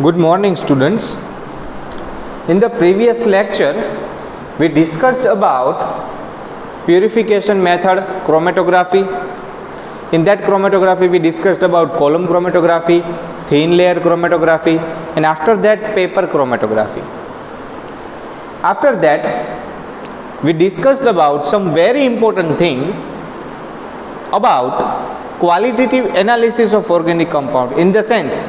Good morning, students. In the previous lecture, we discussed about purification method, chromatography. In that chromatography, we discussed about column chromatography, thin layer chromatography, and after that, paper chromatography. After that, we discussed about some very important thing about qualitative analysis of organic compound, in the sense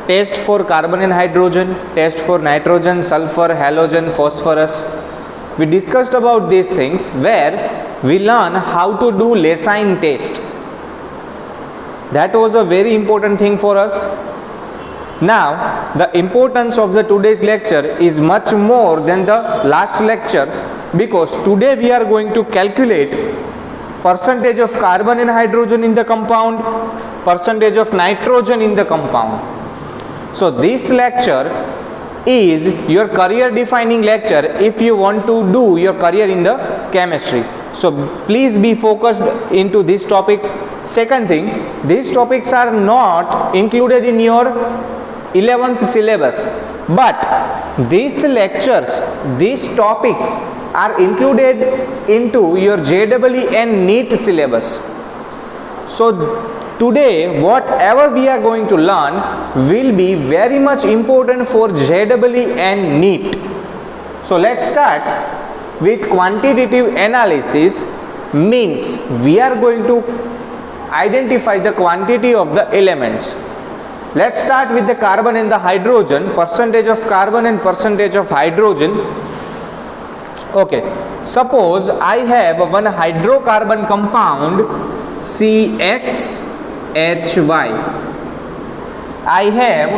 test for carbon and hydrogen, test for nitrogen, sulfur, halogen, phosphorus. We discussed about these things where we learn how to do Leysin test. That was a very important thing for us. Now the importance of the today's lecture is much more than the last lecture, because today we are going to calculate percentage of carbon and hydrogen in the compound, percentage of nitrogen in the compound. So this lecture is your career defining lecture if you want to do your career in the chemistry. So please be focused into these topics. Second thing, these topics are not included in your 11th syllabus, but these lectures, these topics are included into your JEE and NEET syllabus. So today whatever we are going to learn will be very much important for JEE and NEET. So let's start with quantitative analysis. Means we are going to identify the quantity of the elements. Let's start with the carbon and the hydrogen, percentage of carbon and percentage of hydrogen. Okay, suppose I have one hydrocarbon compound CXHY. I have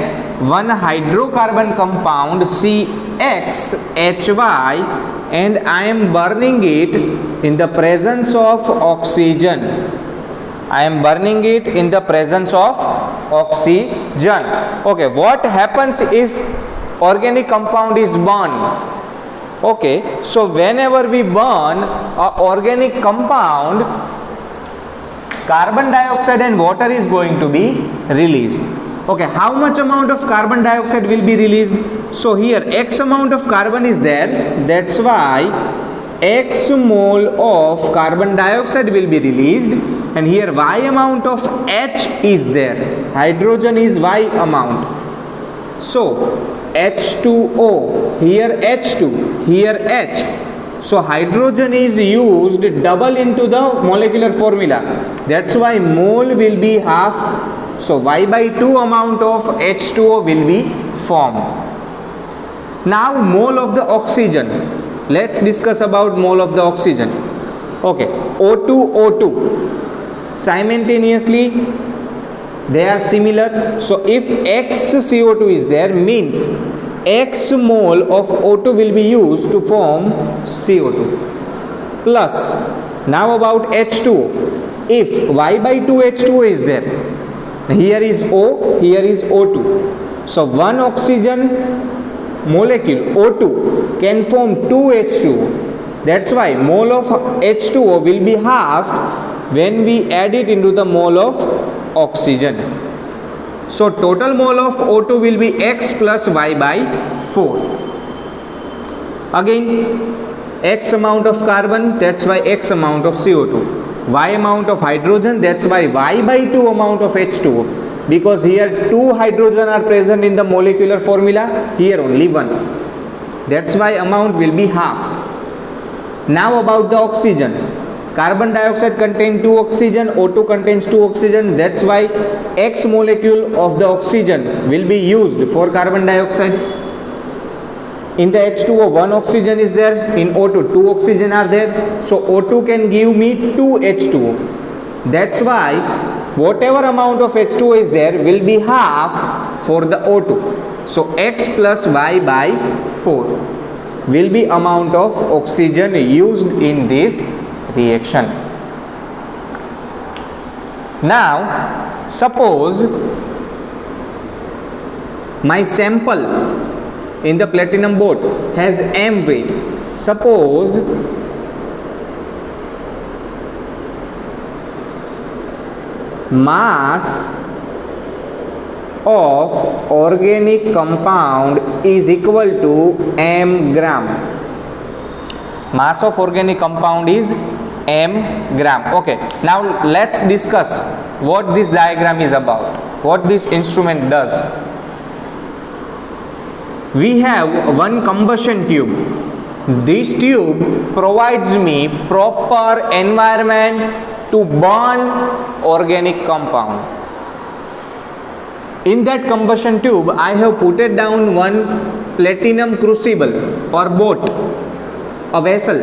one hydrocarbon compound CXHY and I am burning it in the presence of oxygen. I am burning it in the presence of oxygen. Okay, what happens if organic compound is burned? Okay, so whenever we burn an organic compound, carbon dioxide and water is going to be released. Okay, how much amount of carbon dioxide will be released? So here X amount of carbon is there, that's why X mole of carbon dioxide will be released, and here Y amount of H is there, hydrogen is Y amount. So H2O, here H2, here H. So hydrogen is used double into the molecular formula. That's why mole will be half. So Y by 2 amount of H2O will be formed. Now mole of the oxygen. Let's discuss about mole of the oxygen. Okay, O2, O2. Simultaneously they are similar. So if X CO2 is there, means X mole of O2 will be used to form CO2. Plus, now about H2O. If Y by 2 H2O is there, here is O, here is O2. So one oxygen molecule O2 can form 2 H2O. That's why mole of H2O will be halved when we add it into the mole of oxygen. So total mole of O2 will be X plus Y by 4. Again, X amount of carbon, that's why X amount of CO2. Y amount of hydrogen, that's why Y by 2 amount of H2O. Because here 2 hydrogen are present in the molecular formula, here only 1. That's why amount will be half. Now about the oxygen. Carbon dioxide contains 2 oxygen, O2 contains 2 oxygen, that's why X molecule of the oxygen will be used for carbon dioxide. In the H2O 1 oxygen is there, in O2 2 oxygen are there, so O2 can give me 2 H2O. That's why whatever amount of H2O is there will be half for the O2. So X plus Y by 4 will be amount of oxygen used in this reaction. Now suppose my sample in the platinum board has M weight. Suppose mass of organic compound is equal to m gram. Mass of organic compound is m gram. Okay, now let's discuss what this diagram is about, what this instrument does. We have one combustion tube. This tube provides me proper environment to burn organic compound. In that combustion tube, I have put it down one platinum crucible or boat, a vessel.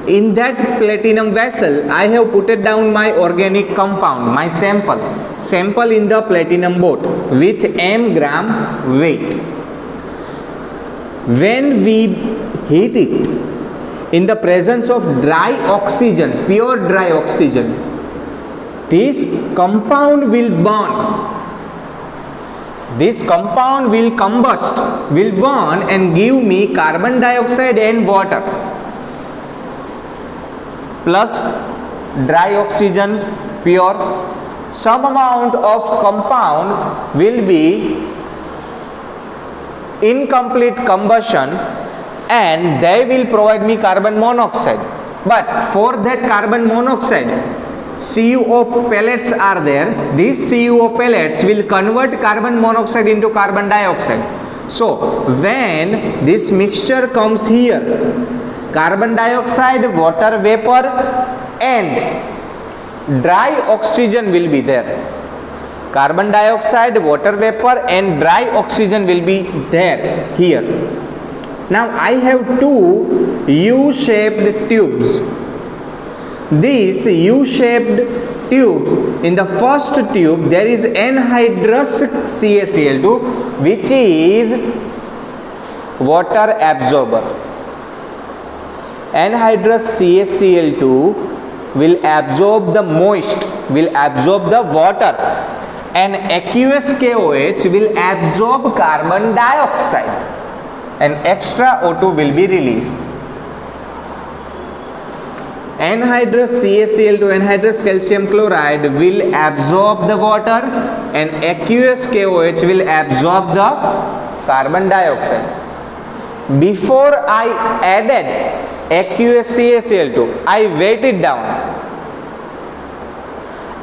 In that platinum vessel, I have put it down my organic compound, my sample in the platinum boat with m gram weight. When we heat it in the presence of dry oxygen, pure dry oxygen, this compound will burn. This compound will combust, will burn and give me carbon dioxide and water plus dry oxygen, pure. Some amount of compound will be incomplete combustion and they will provide me carbon monoxide. But for that carbon monoxide, CuO pellets are there. These CuO pellets will convert carbon monoxide into carbon dioxide. So when this mixture comes here, carbon dioxide, water vapor and dry oxygen will be there. Carbon dioxide, water vapor and dry oxygen will be there here. Now I have two U-shaped tubes. These U-shaped tubes, in the first tube there is anhydrous CaCl2 which is water absorber. Anhydrous CaCl2 will absorb the moist, will absorb the water, and aqueous KOH will absorb carbon dioxide and extra O2 will be released. Anhydrous CaCl2, anhydrous calcium chloride will absorb the water and aqueous KOH will absorb the carbon dioxide. Before I added aqueous CaCl2, I weighed it down.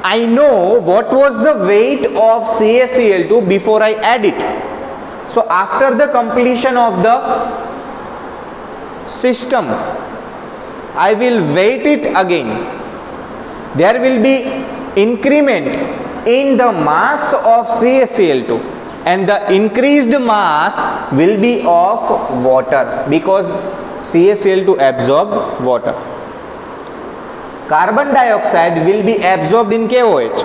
I know what was the weight of CaCl2 before I add it. So after the completion of the system, I will weight it again. There will be increment in the mass of CaCl2 and the increased mass will be of water because CaCl2 absorb water. Carbon dioxide will be absorbed in KOH.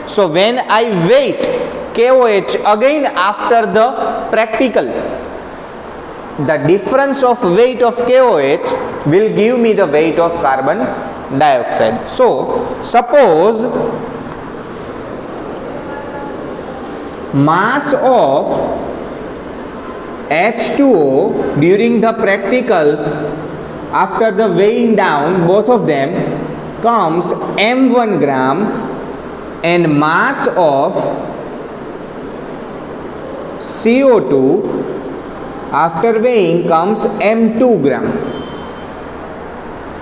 So when I weight KOH again after the practical, the difference of weight of KOH will give me the weight of carbon dioxide. So suppose mass of H2O during the practical after the weighing down both of them comes m1 gram and mass of CO2 after weighing comes m2 gram.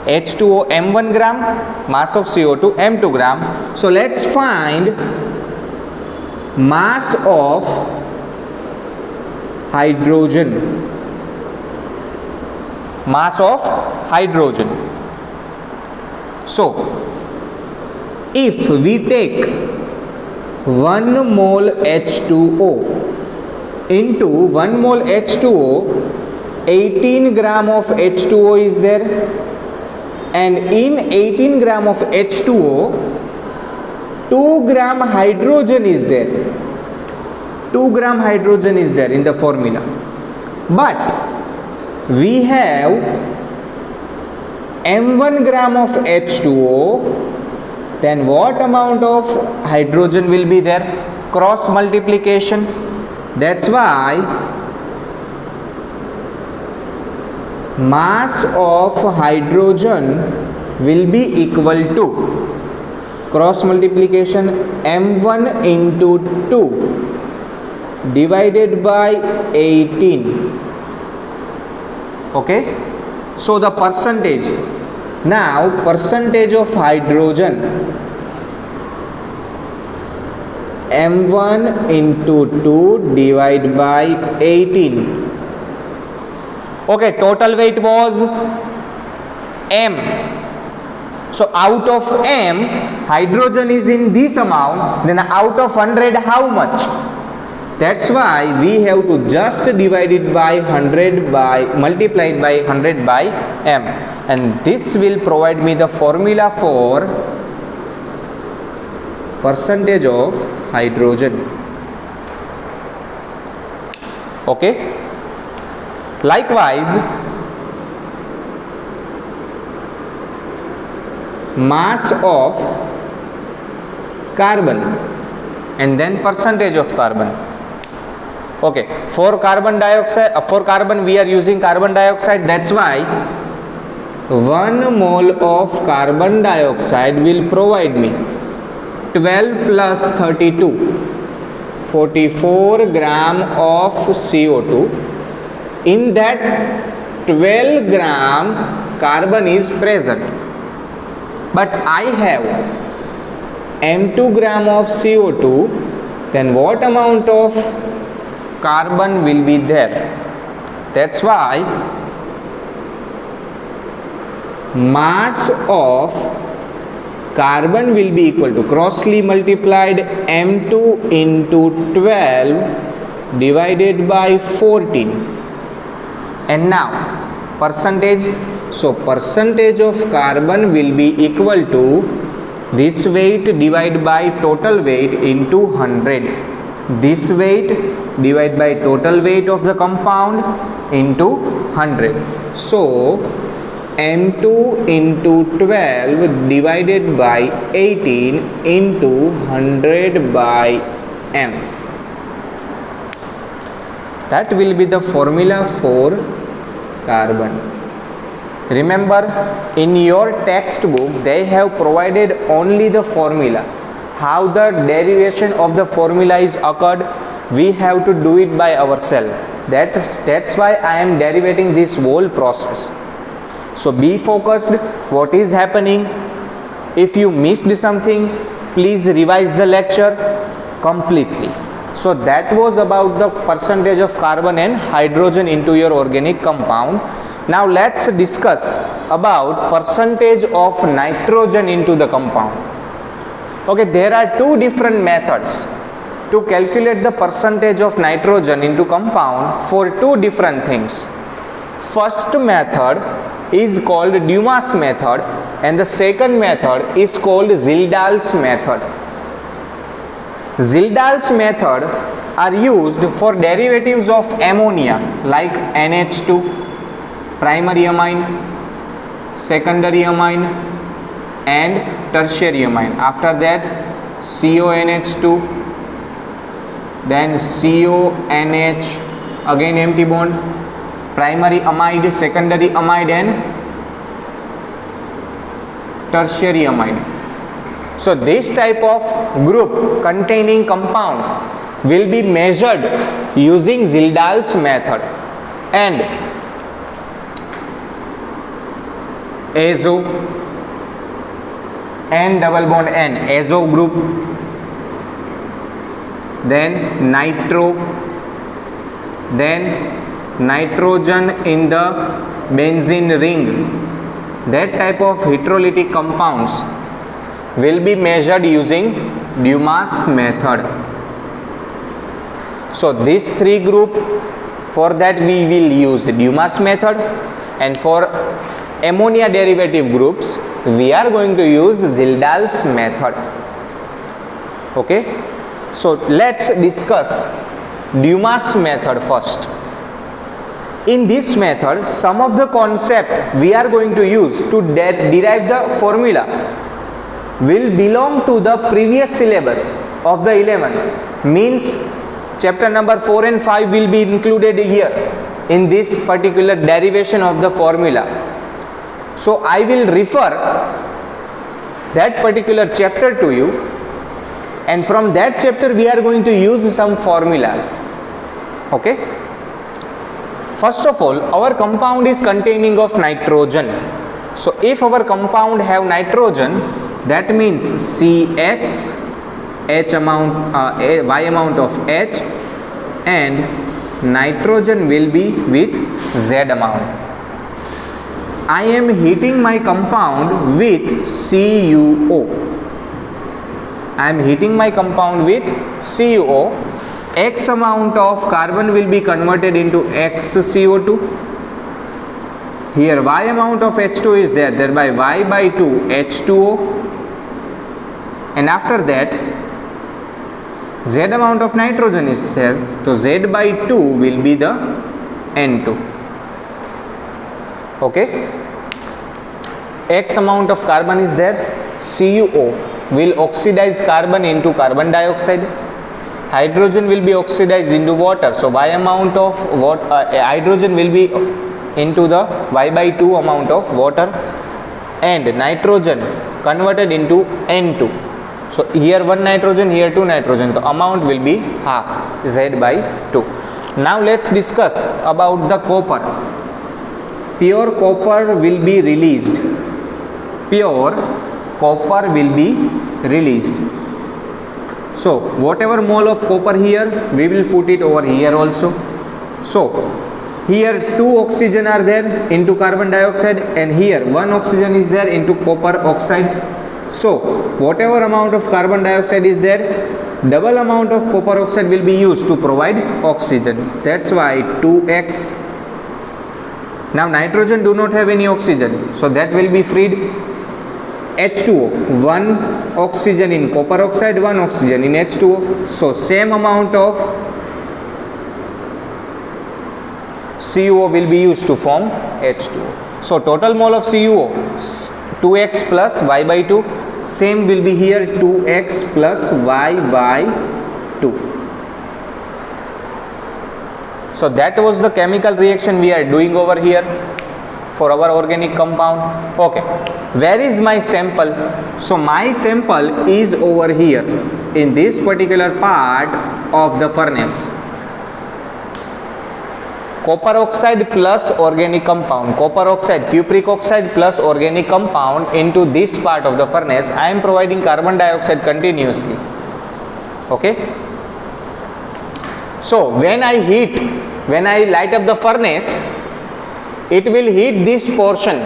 H2O m1 gram, mass of CO2 m2 gram. So let's find mass of hydrogen. Mass of hydrogen. So if we take 1 mole H2O into 1 mole H2O, 18 gram of H2O is there, and in 18 gram of H2O 2 gram hydrogen is there. 2 gram hydrogen is there in the formula, but we have m1 gram of H2O, then what amount of hydrogen will be there? Cross multiplication. That's why mass of hydrogen will be equal to cross multiplication m1 into 2 divided by 18. Okay, so the percentage, now percentage of hydrogen, m1 into 2 divided by 18. Okay, total weight was m. So out of m, hydrogen is in this amount, then out of 100 how much? That's why we have to just divide it by 100 by, multiplied by 100 by m, and this will provide me the formula for percentage of hydrogen. Okay, likewise mass of carbon and then percentage of carbon. Okay, for carbon dioxide, for carbon we are using carbon dioxide, that's why 1 mole of carbon dioxide will provide me 12 plus 32, 44 gram of CO2. In that 12 gram carbon is present, but I have m2 gram of CO2, then what amount of carbon will be there? That's why mass of carbon will be equal to crossly multiplied m2 into 12 divided by 14. And now percentage, so percentage of carbon will be equal to this weight divided by total weight into 100. This weight divided by total weight of the compound into 100. So m2 into 12 divided by 18 into 100 by m. That will be the formula for carbon. Remember, in your textbook they have provided only the formula. How the derivation of the formula is occurred, we have to do it by ourselves. That's why I am derivating this whole process. So be focused what is happening. If you missed something, please revise the lecture completely. So that was about the percentage of carbon and hydrogen into your organic compound. Now let's discuss about percentage of nitrogen into the compound. Okay, there are two different methods to calculate the percentage of nitrogen into compound for two different things. First method is called Dumas method and the second method is called Zildahl's method. Zildahl's method are used for derivatives of ammonia like NH2, primary amine, secondary amine and tertiary amine. After that CONH2, then CONH, again empty bond, primary amide, secondary amide and tertiary amide. So this type of group containing compound will be measured using Zildahl's method. And azo, N double bond N, azo group, then nitro, then nitrogen in the benzene ring. That type of heterolytic compounds will be measured using Dumas method. So these three group, for that we will use the Dumas method, and for ammonia derivative groups we are going to use Zildahl's method. Okay, so let's discuss Dumas method first. In this method, some of the concept we are going to use to derive the formula will belong to the previous syllabus of the 11th. Means chapter number 4 and 5 will be included here in this particular derivation of the formula. So I will refer that particular chapter to you, and from that chapter we are going to use some formulas. Okay. First of all, our compound is containing of nitrogen. So if our compound have nitrogen, that means CX, H amount, Y amount of H, and nitrogen will be with Z amount. I am heating my compound with CuO. I am heating my compound with CuO. X amount of carbon will be converted into XCO2. Here Y amount of H2 is there, thereby Y by 2 H2O. And after that, Z amount of nitrogen is there, so Z by 2 will be the N2. Okay. X amount of carbon is there, CuO will oxidize carbon into carbon dioxide. Hydrogen will be oxidized into water, so Y amount of hydrogen will be into the Y by 2 amount of water, and nitrogen converted into N2. So here 1 nitrogen, here 2 nitrogen, the amount will be half, Z by 2. Now let's discuss about the copper. Pure copper will be released. Pure copper will be released. So whatever mole of copper here, we will put it over here also. So here 2 oxygen are there into carbon dioxide, and here 1 oxygen is there into copper oxide. So whatever amount of carbon dioxide is there, double amount of copper oxide will be used to provide oxygen. That's why 2x. Now nitrogen do not have any oxygen, so that will be freed. H2O, 1 oxygen in copper oxide, 1 oxygen in H2O. So same amount of CuO will be used to form H2O. So total mole of CuO 2x plus Y by 2. Same will be here, 2x plus Y by 2. So that was the chemical reaction we are doing over here for our organic compound. Okay, where is my sample? So my sample is over here in this particular part of the furnace. Copper oxide plus organic compound, copper oxide, cupric oxide plus organic compound into this part of the furnace. I am providing carbon dioxide continuously. Okay. So when I light up the furnace, it will heat this portion.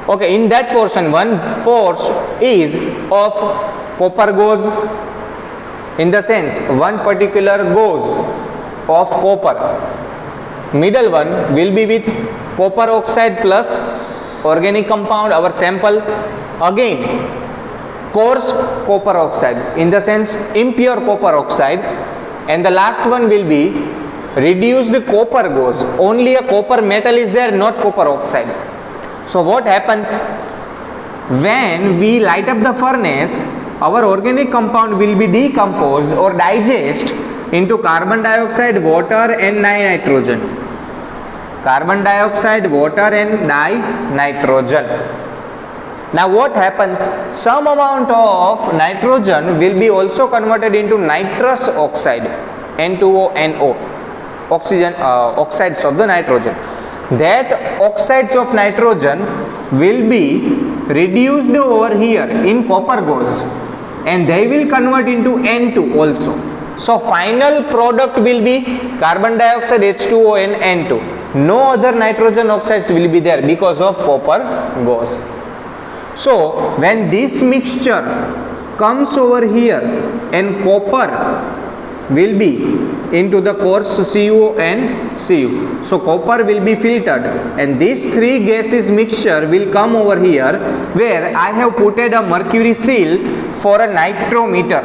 Okay, in that portion, one portion is of copper gauze, in the sense one particular gauze of copper. Middle one will be with copper oxide plus organic compound, our sample. Again coarse copper oxide, in the sense impure copper oxide, and the last one will be reduced copper gauze. Only a copper metal is there, not copper oxide. So what happens when we light up the furnace? Our organic compound will be decomposed or digest into carbon dioxide, water and nitrogen. Carbon dioxide, water and nitrogen. Now what happens? Some amount of nitrogen will be also converted into nitrous oxide, N2O, oxygen, oxides of the nitrogen. That oxides of nitrogen will be reduced over here in copper gauze, and they will convert into N2 also. So final product will be carbon dioxide, H2O and N2. No other nitrogen oxides will be there because of copper gauze. So when this mixture comes over here and copper will be into the coarse CuO and Cu. So copper will be filtered, and these three gases mixture will come over here, where I have put a mercury seal for a nitrometer.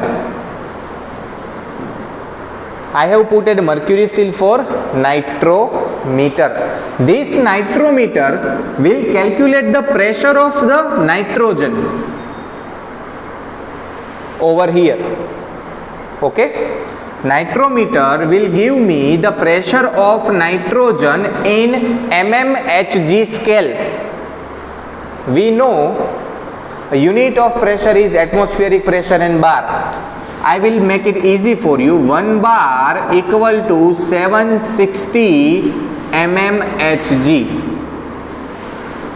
I have put a mercury seal for nitrometer. This nitrometer will calculate the pressure of the nitrogen over here. Okay. Nitrometer will give me the pressure of nitrogen in mmHg scale. We know a unit of pressure is atmospheric pressure in bar. I will make it easy for you. 1 bar equal to 760 mmHg.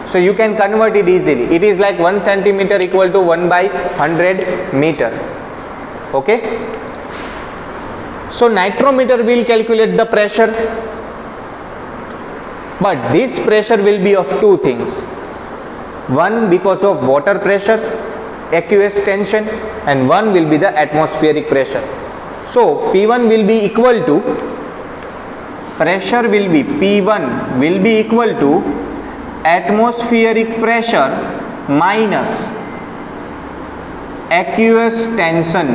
So you can convert it easily. It is like 1 centimeter equal to 1 by 100 meter. Okay. So nitrometer will calculate the pressure. But this pressure will be of two things. One because of water pressure, aqueous tension, and one will be the atmospheric pressure. So P1 will be equal to, pressure will be, P1 will be equal to atmospheric pressure minus aqueous tension,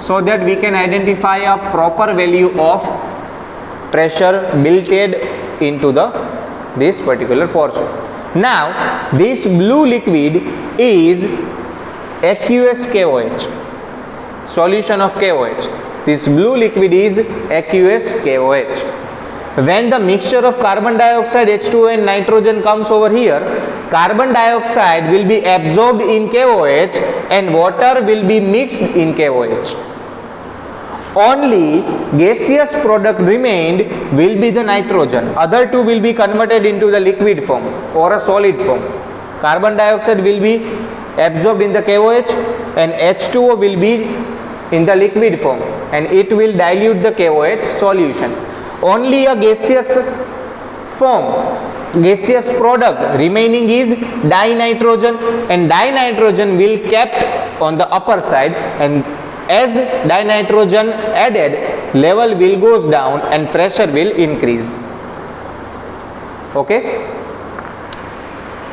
so that we can identify a proper value of pressure built into this particular portion. Now this blue liquid is aqueous KOH, solution of KOH. This blue liquid is aqueous KOH. When the mixture of carbon dioxide, H2O and nitrogen comes over here, carbon dioxide will be absorbed in KOH and water will be mixed in KOH. Only gaseous product remained will be the nitrogen. Other two will be converted into the liquid form or a solid form. Carbon dioxide will be absorbed in the KOH and H2O will be in the liquid form, and it will dilute the KOH solution. Only a gaseous form, gaseous product remaining is dinitrogen, and dinitrogen will kept on the upper side, and as dinitrogen added, level will goes down and pressure will increase. Okay,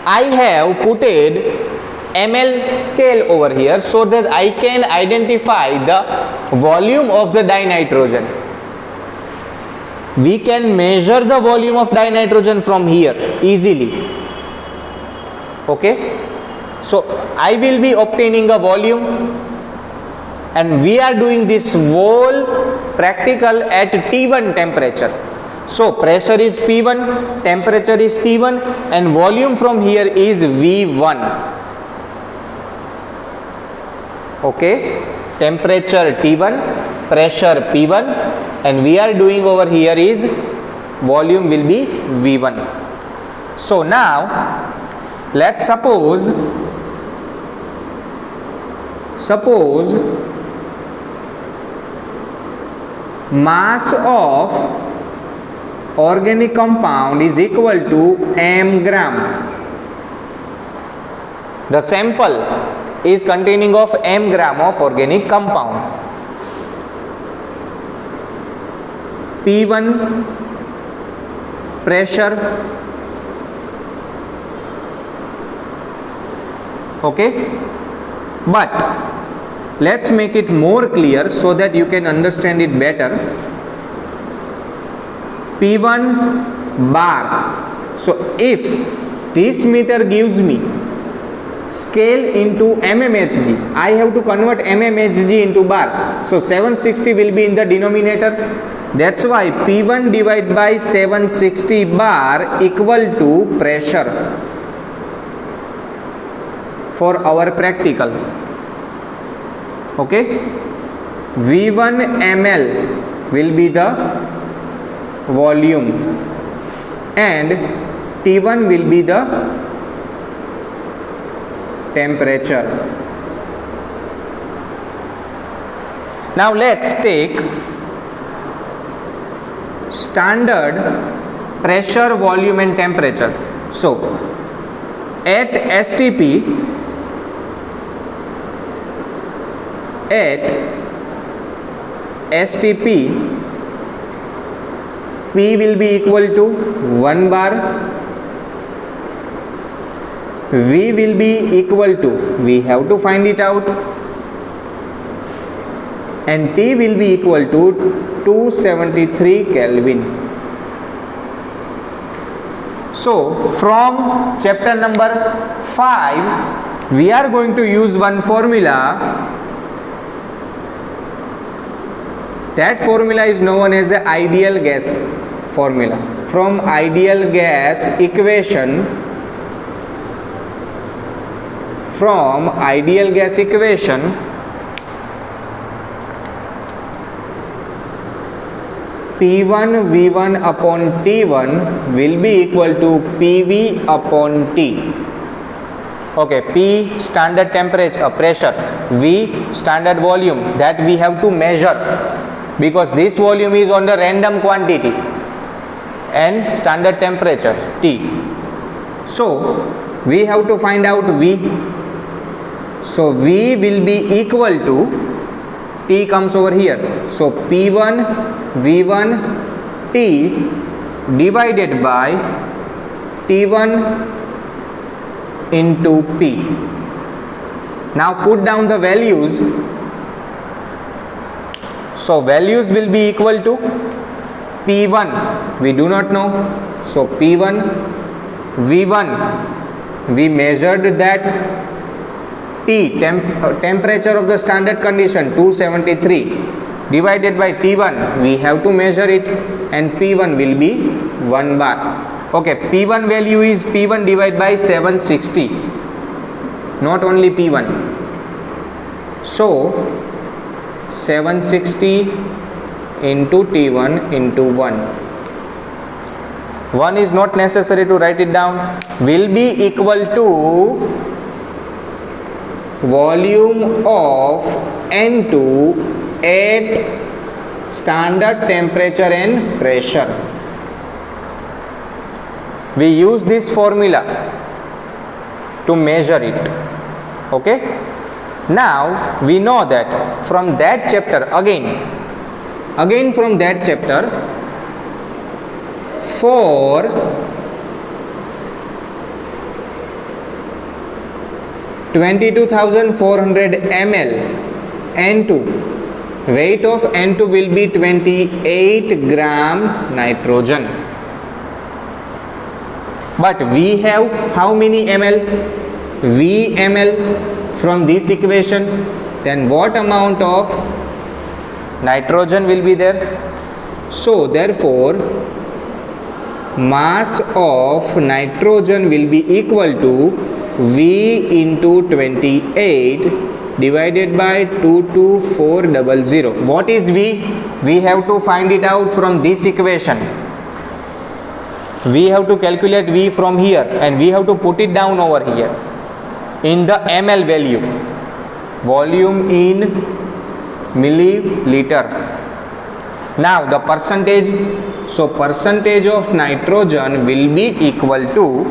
I have putted ml scale over here so that I can identify the volume of the dinitrogen. We can measure the volume of dinitrogen from here easily. Okay, so I will be obtaining a volume, and we are doing this whole practical at T1 temperature. So pressure is P1, temperature is T1, and volume from here is V1. Okay, temperature T1, pressure P1, and we are doing over here is volume will be V1. So now let's suppose mass of organic compound is equal to m gram. The sample is containing of m gram of organic compound. P1 pressure, okay, but let's make it more clear so that you can understand it better. P1 bar. So if this meter gives me scale into mmHg, I have to convert mmHg into bar. So 760 will be in the denominator. That's why P1 divided by 760 bar equal to pressure for our practical. Okay, V1 ml will be the volume and T1 will be the temperature. Now let's take standard pressure, volume and temperature. So at STP, P will be equal to 1 bar, V will be equal to, we have to find it out, and T will be equal to 273 Kelvin. So from chapter number 5 we are going to use one formula. That formula is known as the ideal gas formula. From ideal gas equation, from ideal gas equation, P1 V1 upon T1 will be equal to PV upon T. Okay, P standard temperature, pressure, V standard volume that we have to measure, because this volume is on the random quantity, and standard temperature T. So we have to find out V. So V will be equal to, T comes over here, so P1 V1 T divided by T1 into P. Now put down the values. So values will be equal to P1, we do not know, so P1 V1, we measured that T, temperature of the standard condition 273, divided by T1, we have to measure it, and P1 will be 1 bar. Okay, P1 value is P1 divided by 760, not only P1. So 760 into T1 into 1. 1 is not necessary to write it down, will be equal to volume of N2 at standard temperature and pressure. We use this formula to measure it. Okay, now we know that from that chapter, again from that chapter, for (22,400 ml) N2, weight of N2 will be 28 gram nitrogen. But we have how many ml? V ml from this equation. Then what amount of nitrogen will be there? So therefore mass of nitrogen will be equal to V into 28 divided by 22400. What is V? We have to find it out from this equation. We have to calculate V from here, and we have to put it down over here in the ml value, volume in milliliter. Now the percentage, so percentage of nitrogen will be equal to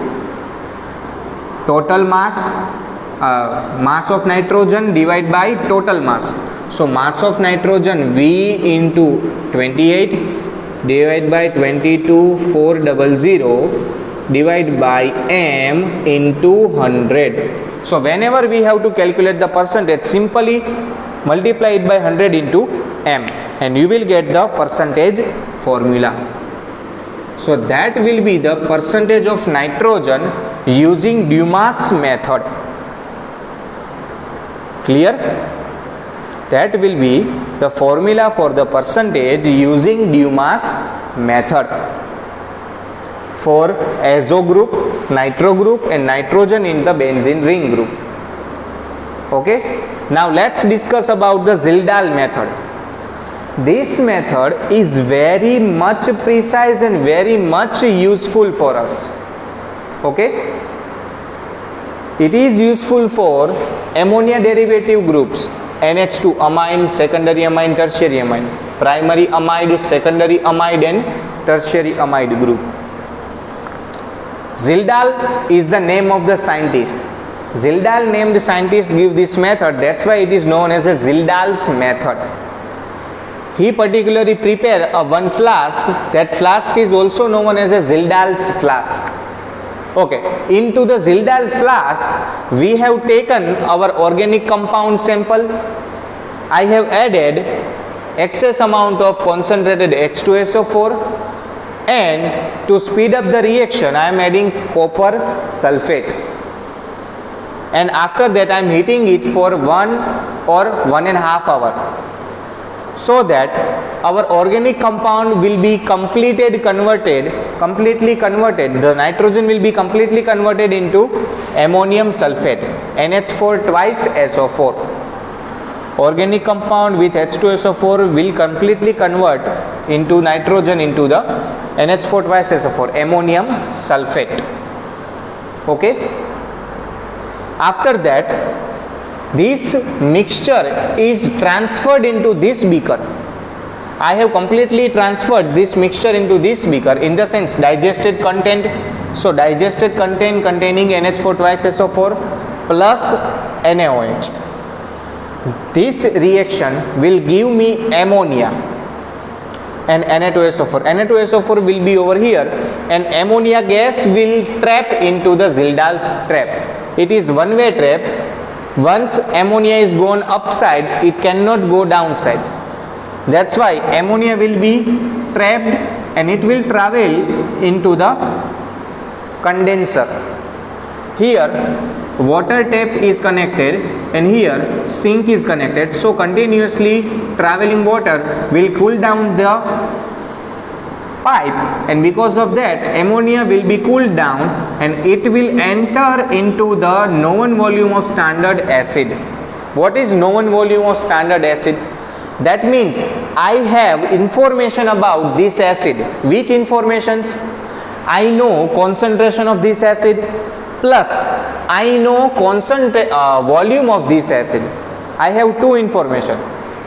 total mass, mass of nitrogen divided by total mass. So mass of nitrogen V into 28 divided by 22,400 divided by M into 100. So whenever we have to calculate the percentage, simply multiply it by 100 into M, and you will get the percentage formula. So that will be the percentage of nitrogen using Dumas method. Clear? That will be the formula for the percentage using Dumas method for azo group, nitro group, and nitrogen in the benzene ring group. Okay, now let's discuss about the Zildahl method. This method is very much precise and very much useful for us. Okay, it is useful for ammonia derivative groups, NH2 amine, secondary amine, tertiary amine, primary amide, secondary amide, and tertiary amide group. Zildahl is the name of the scientist. Zildahl named scientist give this method, that's why it is known as a Zildahl's method. He particularly prepared one flask, that flask is also known as a Zildahl's flask. Okay, into the Zildahl flask we have taken our organic compound sample. I have added excess amount of concentrated H2SO4, and to speed up the reaction I am adding copper sulfate, and after that I am heating it for 1 or 1.5 hours. so that our organic compound will be completely converted, the nitrogen will be completely converted into ammonium sulfate, NH4 twice SO4. Organic compound with H2SO4 will completely convert into nitrogen into the NH4 twice SO4, ammonium sulfate. Okay. After that, this mixture is transferred into this beaker. I have completely transferred this mixture into this beaker, in the sense digested content. So digested content containing NH4 twice SO4 plus NaOH. This reaction will give me ammonia and Na2SO4. Na2SO4 will be over here, and ammonia gas will trap into the Zildahl's trap. It is one-way trap. Once ammonia is gone upside, it cannot go downside. That's why ammonia will be trapped and it will travel into the condenser. Here water tap is connected and here sink is connected, so continuously traveling water will cool down the pipe, and because of that ammonia will be cooled down and it will enter into the known volume of standard acid. What is known volume of standard acid? That means I have information about this acid. Which informations? I know concentration of this acid plus I know volume of this acid. I have two information,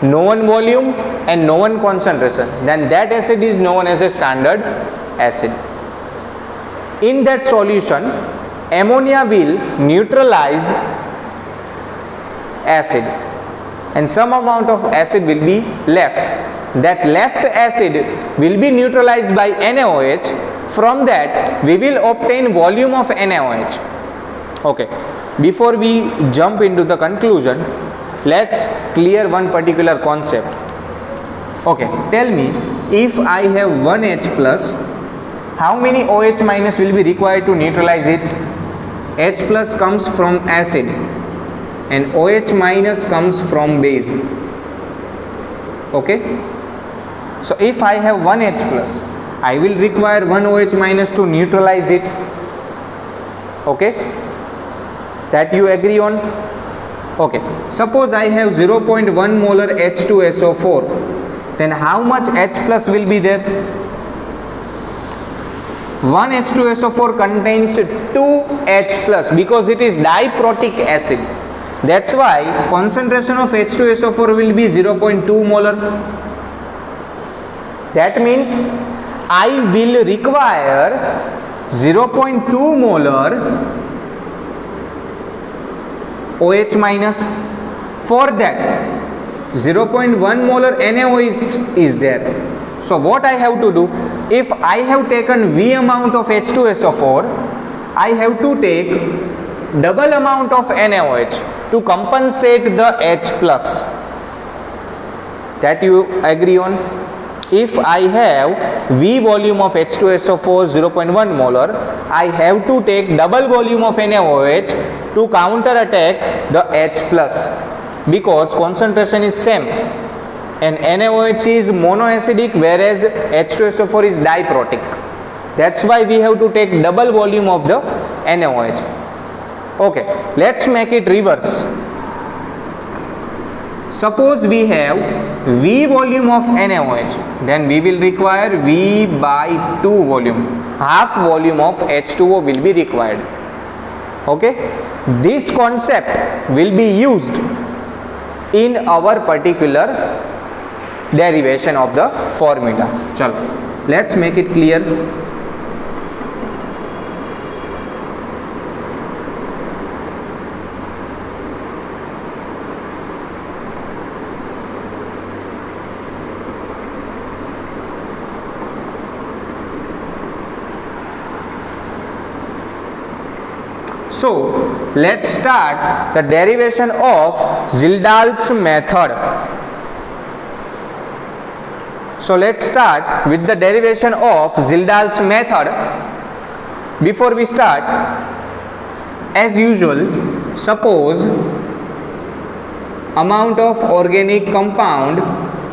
known volume and known concentration. Then that acid is known as a standard acid. In that solution, ammonia will neutralize acid and some amount of acid will be left. That left acid will be neutralized by NaOH. From that we will obtain volume of NaOH. Okay, before we jump into the conclusion, let's clear one particular concept. Okay, tell me, if I have 1H plus, how many OH minus will be required to neutralize it? H plus comes from acid and OH minus comes from base. Okay, so if I have 1H plus, I will require 1 OH minus to neutralize it. Okay, that you agree on? Okay, suppose I have 0.1 molar H2SO4, then how much H plus will be there? 1 H2SO4 contains 2 H plus because it is diprotic acid. That's why concentration of H2SO4 will be 0.2 molar. That means I will require 0.2 molar OH minus. For that 0.1 molar NaOH is there. So what I have to do, if I have taken V amount of H2SO4, I have to take double amount of NaOH to compensate the H plus. That you agree on? If I have V volume of H2SO4 0.1 molar, I have to take double volume of NaOH to counter attack the H plus, because concentration is same and NaOH is monoacidic whereas H2SO4 is diprotic. That's why we have to take double volume of the NaOH. Okay, let's make it reverse. Suppose we have V volume of NaOH, then we will require V by 2 volume. Half volume of H2O will be required. Okay, this concept will be used in our particular derivation of the formula. Chalo, let's make it clear. So let's start the derivation of Zildahl's method. So let's start with the derivation of Zildahl's method. Before we start, as usual, suppose amount of organic compound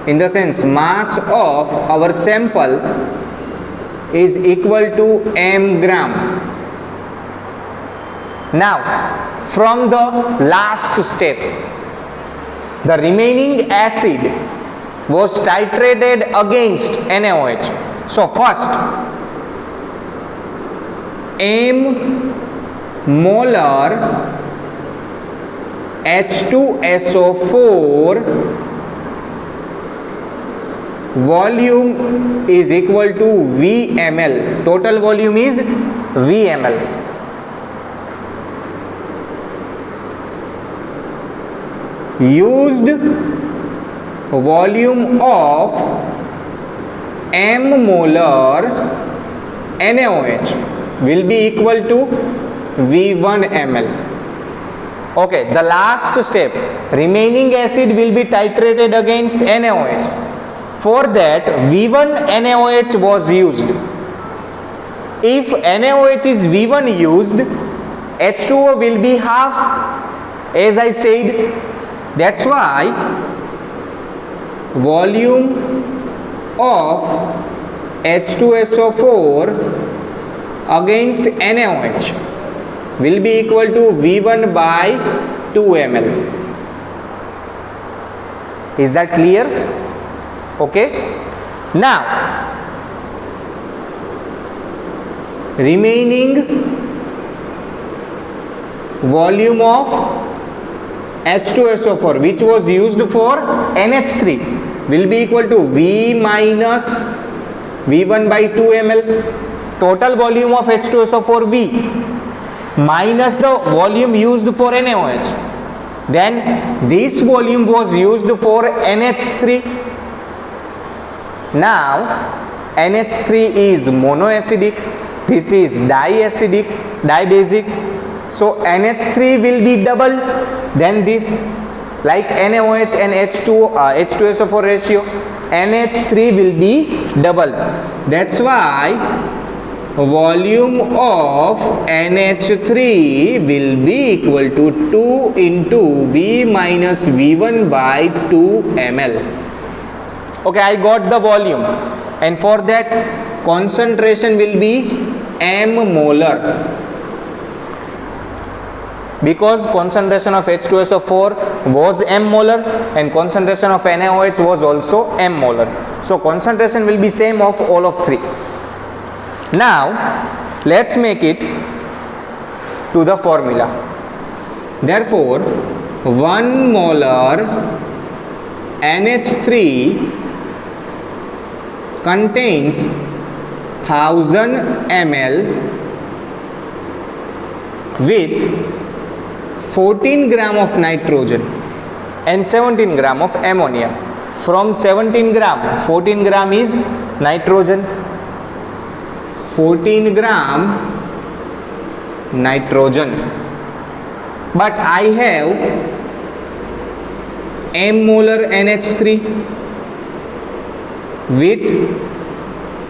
in the sense mass of our sample is equal to m gram. Now from the last step, the remaining acid was titrated against NaOH. So first m molar H2SO4 volume is equal to VmL. Total volume is VmL. Used volume of m molar NaOH will be equal to V1 ml. Okay, the last step, remaining acid will be titrated against NaOH. For that, V1 NaOH was used. If NaOH is V1 used, H2O will be half, as I said. That's why volume of H2SO4 against NaOH will be equal to V1 by 2 ml. Is that clear? Okay. Now, remaining volume of H2SO4 which was used for NH3 will be equal to V minus V1 by 2 ml. Total volume of H2SO4 V minus the volume used for NaOH. Then this volume was used for NH3. Now NH3 is monoacidic, this is diacidic, dibasic. So NH3 will be double than this, like NaOH and H2SO4 ratio. NH3 will be double. That's why volume of NH3 will be equal to 2 into V minus V1 by 2 ml. Okay, I got the volume, and for that concentration will be m molar, because concentration of H2SO4 was m molar and concentration of NaOH was also m molar. So concentration will be same of all of three. Now let's make it to the formula. Therefore 1 molar NH3 contains 1000 ml with 14 gram of nitrogen and 17 gram of ammonia. From 17 gram, 14 gram is nitrogen, 14 gram nitrogen. But I have m molar NH3 with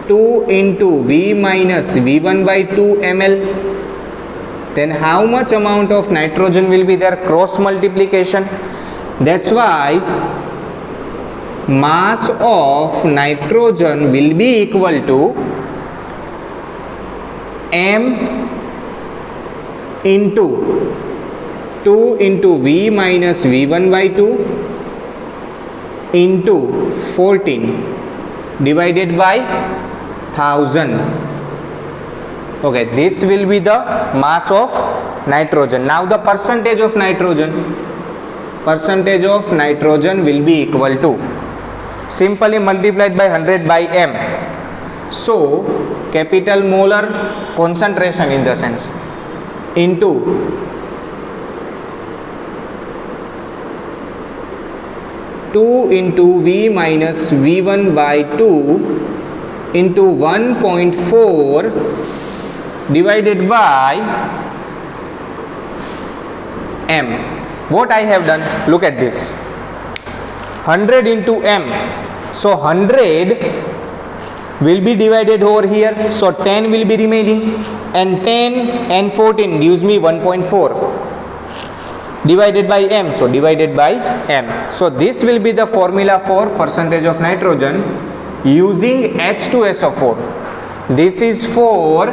2 into V minus V1 by 2 ml. Then how much amount of nitrogen will be there? Cross multiplication. That's why mass of nitrogen will be equal to m into 2 into V minus V1 by 2 into 14 divided by 1000. Okay, this will be the mass of nitrogen. Now the percentage of nitrogen will be equal to, simply multiplied by 100 by m. So capital molar concentration in the sense into two into V minus V1 by 2 into 1.4 divided by m. What I have done, look at this, 100 into m. So 100 will be divided over here, so 10 will be remaining, and 10 and 14 gives me 1.4. divided by m, so divided by m. So this will be the formula for percentage of nitrogen using H2SO4. This is for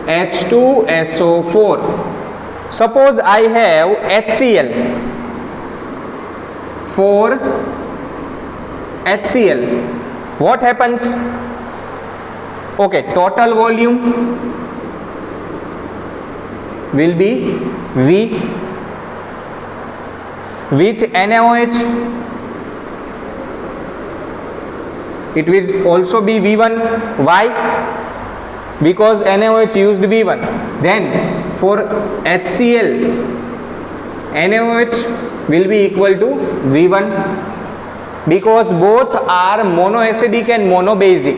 H2SO4. Suppose I have HCl. For HCl, what happens? Okay, total volume will be V. With NaOH, it will also be V1. Why? Because NaOH used V1. Then for HCl, NaOH will be equal to V1 because both are monoacidic and monobasic.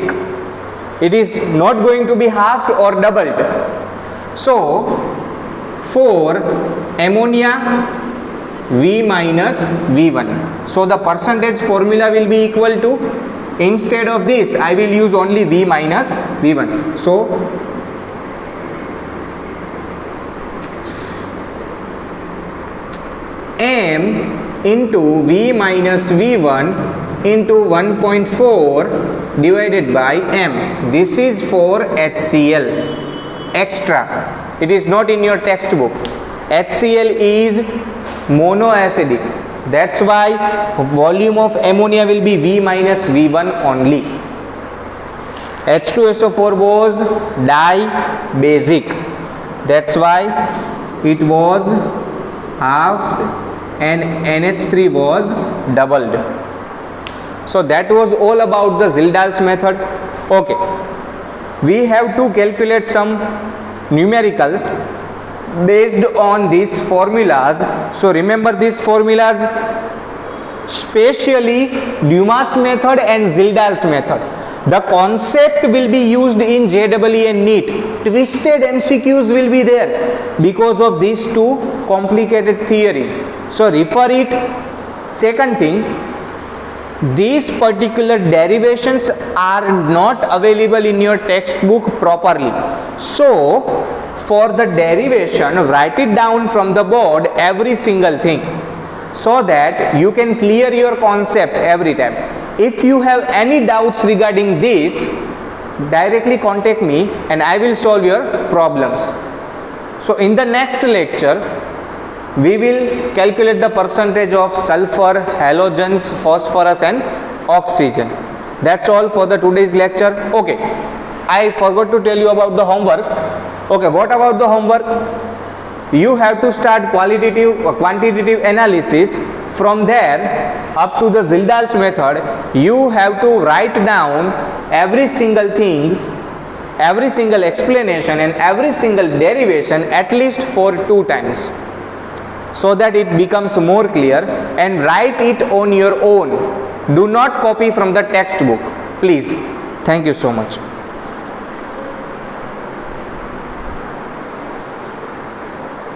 It is not going to be halved or doubled. So for ammonia, V minus V1. So the percentage formula will be equal to, instead of this I will use only V minus V1. So M into V minus V1 into 1.4 divided by M. This is for HCl. Extra. It is not in your textbook. HCl is monoacidic. That's why volume of ammonia will be V minus V1 only. H2SO4 was dibasic. That's why it was halved and NH3 was doubled. So that was all about the Zildahl's method. Okay, we have to calculate some numericals based on these formulas. So remember these formulas, specially Dumas method and Zildahl's method. The concept will be used in JEE and NEET. Twisted MCQs will be there because of these two complicated theories. So refer it. Second thing, these particular derivations are not available in your textbook properly. So for the derivation, write it down from the board, every single thing, so that you can clear your concept every time. If you have any doubts regarding this, directly contact me and I will solve your problems. So in the next lecture, we will calculate the percentage of sulfur, halogens, phosphorus and oxygen. That's all for the today's lecture. Okay, I forgot to tell you about the homework. Okay, what about the homework? You have to start quantitative analysis. From there up to the Zildahl's method, you have to write down every single thing, every single explanation and every single derivation at least for 2 times, so that it becomes more clear, and write it on your own. Do not copy from the textbook, please. Thank you so much.